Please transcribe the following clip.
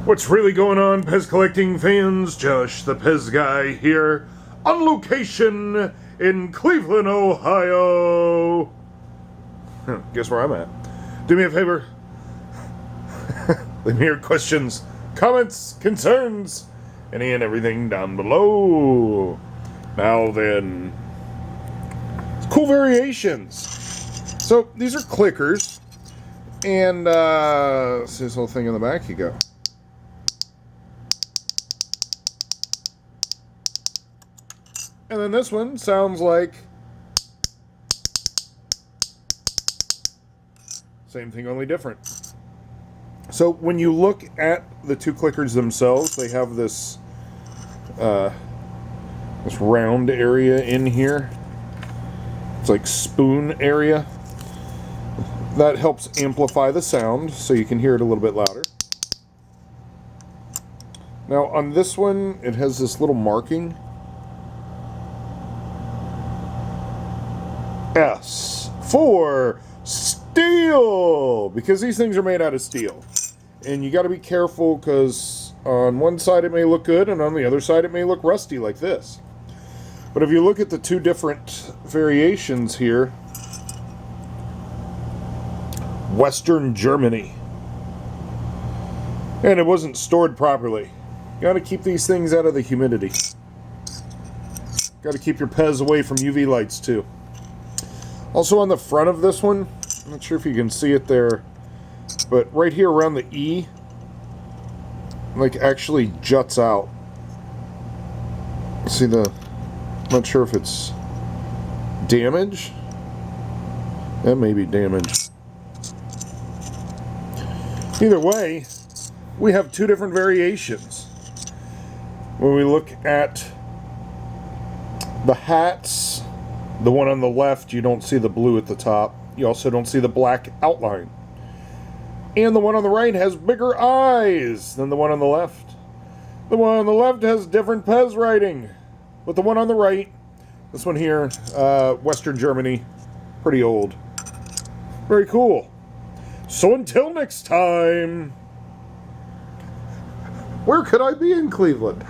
What's really going on, PEZ collecting fans? Josh, the PEZ guy here, on location in Cleveland, Ohio. Guess where I'm at? Do me a favor. Leave me your questions, comments, concerns, any and everything down below. Now then, cool variations. So these are clickers, and see this little thing in the back you go. And then this one sounds like same thing, only different. So when you look at the two clickers themselves, they have this this round area in here. It's like spoon area. That helps amplify the sound so you can hear it a little bit louder. Now on this one, it has this little marking. S for steel, because these things are made out of steel, and you got to be careful because on one side it may look good and on the other side it may look rusty like this. But if you look at the two different variations here, Western Germany, and it wasn't stored properly. You got to keep these things out of the humidity. Got to keep your PEZ away from UV lights too. Also on the front of this one, I'm not sure if you can see it there, but right here around the E, like actually juts out. See the, I'm not sure if it's damage. That may be damage. Either way, we have two different variations. When we look at the hats, the one on the left, you don't see the blue at the top. You also don't see the black outline. And the one on the right has bigger eyes than the one on the left. The one on the left has different PEZ writing. But the one on the right, this one here, Western Germany, pretty old. Very cool. So until next time, where could I be in Cleveland?